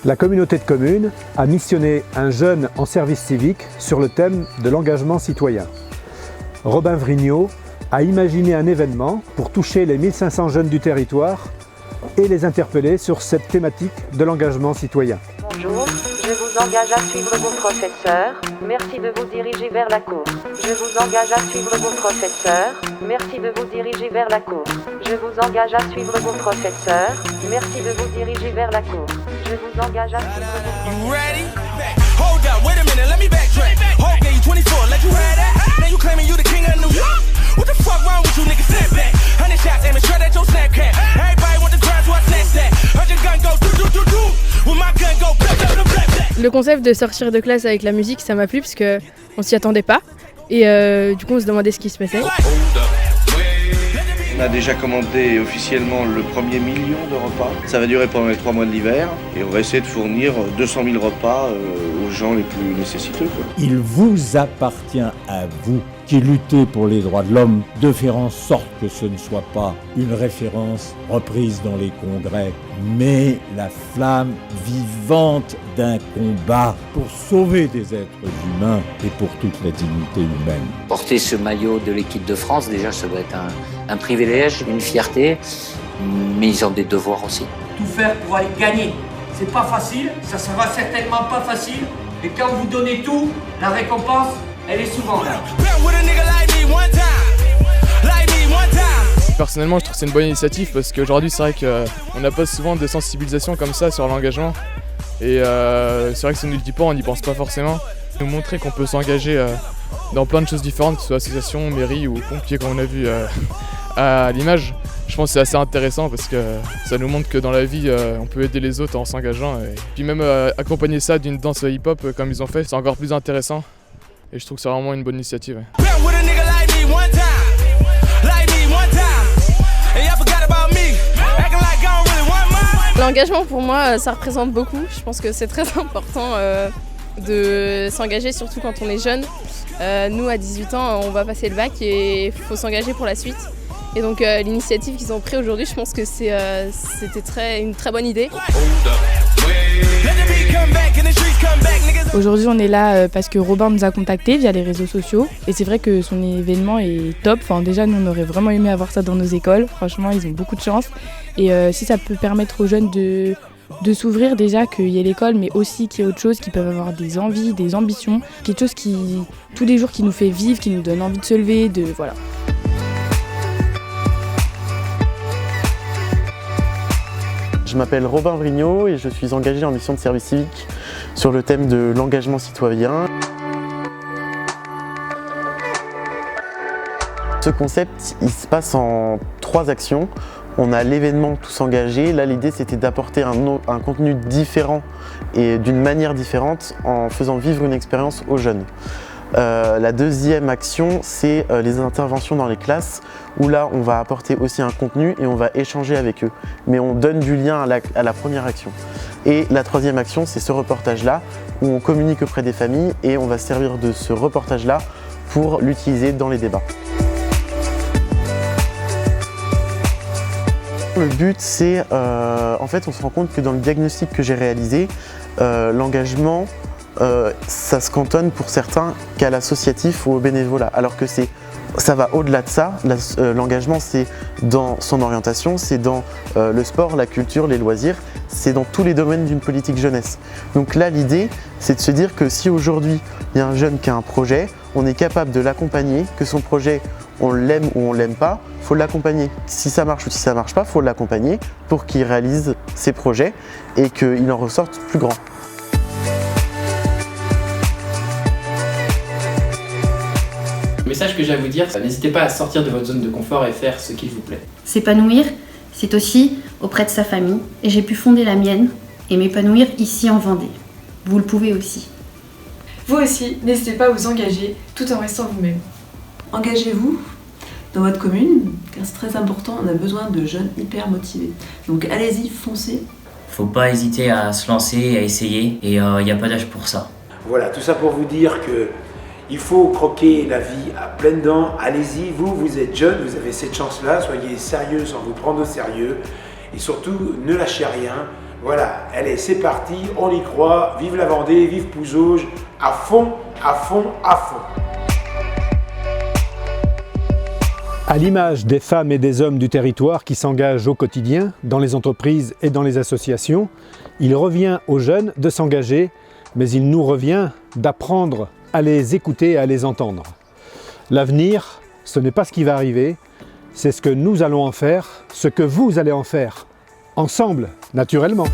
La communauté de communes a missionné un jeune en service civique sur le thème de l'engagement citoyen. Robin Vrignot a imaginé un événement pour toucher les 1500 jeunes du territoire et les interpeller sur cette thématique de l'engagement citoyen. Bonjour, je vous engage à suivre vos professeurs. Merci de vous diriger vers la cour. Je vous engage à suivre vos professeurs. Merci de vous diriger vers la cour. Je vous engage à suivre vos professeurs. Merci de vous diriger vers la cour. Je vous engage à suivre vos professeurs. You ready? Hold up, wait a minute, let me backtrack. Hope gave you 24, let you have that. Now you claiming you the king of New York. What the fuck wrong with you niggas? Snap back. 100 shots aiming straight at your Snapchat. Everybody want the grind, so I snatch that. 100 gun go do do do do. With my gun go blah blah blah blah. Le concept de sortir de classe avec la musique, ça m'a plu parce que on s'y attendait pas et du coup on se demandait ce qui se passait. On a déjà commandé officiellement le premier million de repas. Ça va durer pendant les 3 mois de l'hiver et on va essayer de fournir 200 000 repas aux gens les plus nécessiteux, quoi. Il vous appartient à vous qui luttez pour les droits de l'homme de faire en sorte que ce ne soit pas une référence reprise dans les congrès, mais la flamme vivante d'un combat pour sauver des êtres humains et pour toute la dignité humaine. Porter ce maillot de l'équipe de France, déjà, ça doit être un privilège, une fierté, mais ils ont des devoirs aussi. Tout faire pour aller gagner. C'est pas facile, ça sera certainement pas facile, et quand vous donnez tout, la récompense, elle est souvent là. Personnellement, je trouve que c'est une bonne initiative parce qu'aujourd'hui, c'est vrai qu'on n'a pas souvent de sensibilisation comme ça sur l'engagement. Et c'est vrai que si on ne le dit pas, on n'y pense pas forcément. Nous montrer qu'on peut s'engager dans plein de choses différentes, que ce soit association, mairie ou pompiers, comme on a vu à l'image. Je pense que c'est assez intéressant parce que ça nous montre que dans la vie, on peut aider les autres en s'engageant. Et puis même accompagner ça d'une danse hip-hop comme ils ont fait, c'est encore plus intéressant. Et je trouve que c'est vraiment une bonne initiative. L'engagement pour moi, ça représente beaucoup. Je pense que c'est très important de s'engager, surtout quand on est jeune. Nous, à 18 ans, on va passer le bac et il faut s'engager pour la suite. Et donc l'initiative qu'ils ont prise aujourd'hui, je pense que c'était une très bonne idée. Aujourd'hui, on est là parce que Robin nous a contactés via les réseaux sociaux et c'est vrai que son événement est top. Enfin, déjà, nous, on aurait vraiment aimé avoir ça dans nos écoles. Franchement, ils ont beaucoup de chance. Et si ça peut permettre aux jeunes de s'ouvrir, déjà qu'il y ait l'école, mais aussi qu'il y ait autre chose, qu'ils peuvent avoir des envies, des ambitions, quelque chose qui, tous les jours, qui nous fait vivre, qui nous donne envie de se lever, voilà. Je m'appelle Robin Vrignot et je suis engagé en mission de service civique sur le thème de l'engagement citoyen. Ce concept, il se passe en 3 actions. On a l'événement Tous engagés. Là, l'idée, c'était d'apporter un contenu différent et d'une manière différente en faisant vivre une expérience aux jeunes. La deuxième action, c'est les interventions dans les classes où là on va apporter aussi un contenu et on va échanger avec eux. Mais on donne du lien à la première action. Et la troisième action, c'est ce reportage-là où on communique auprès des familles et on va se servir de ce reportage-là pour l'utiliser dans les débats. Le but, c'est en fait on se rend compte que dans le diagnostic que j'ai réalisé, l'engagement ça se cantonne pour certains qu'à l'associatif ou au bénévolat, alors que ça va au-delà de ça. L'engagement, c'est dans son orientation, c'est dans le sport, la culture, les loisirs, c'est dans tous les domaines d'une politique jeunesse. Donc là, l'idée, c'est de se dire que si aujourd'hui, il y a un jeune qui a un projet, on est capable de l'accompagner, que son projet, on l'aime ou on l'aime pas, il faut l'accompagner. Si ça marche ou si ça marche pas, il faut l'accompagner pour qu'il réalise ses projets et qu'il en ressorte plus grand. Le message que j'ai à vous dire, n'hésitez pas à sortir de votre zone de confort et faire ce qu'il vous plaît. S'épanouir, c'est aussi auprès de sa famille. Et j'ai pu fonder la mienne et m'épanouir ici en Vendée. Vous le pouvez aussi. Vous aussi, n'hésitez pas à vous engager tout en restant vous-même. Engagez-vous dans votre commune, car c'est très important, on a besoin de jeunes hyper motivés. Donc allez-y, foncez. Faut pas hésiter à se lancer, à essayer, et il n'y a pas d'âge pour ça. Voilà, tout ça pour vous dire que il faut croquer la vie à pleines dents. Allez-y, vous êtes jeune, vous avez cette chance-là, soyez sérieux sans vous prendre au sérieux. Et surtout, ne lâchez rien, Voilà, allez, c'est parti, on y croit, vive la Vendée, vive Pouzauges, à fond, à fond, à fond. À l'image des femmes et des hommes du territoire qui s'engagent au quotidien, dans les entreprises et dans les associations, il revient aux jeunes de s'engager, mais il nous revient d'apprendre à les écouter et à les entendre. L'avenir, ce n'est pas ce qui va arriver, c'est ce que nous allons en faire, ce que vous allez en faire, ensemble, naturellement.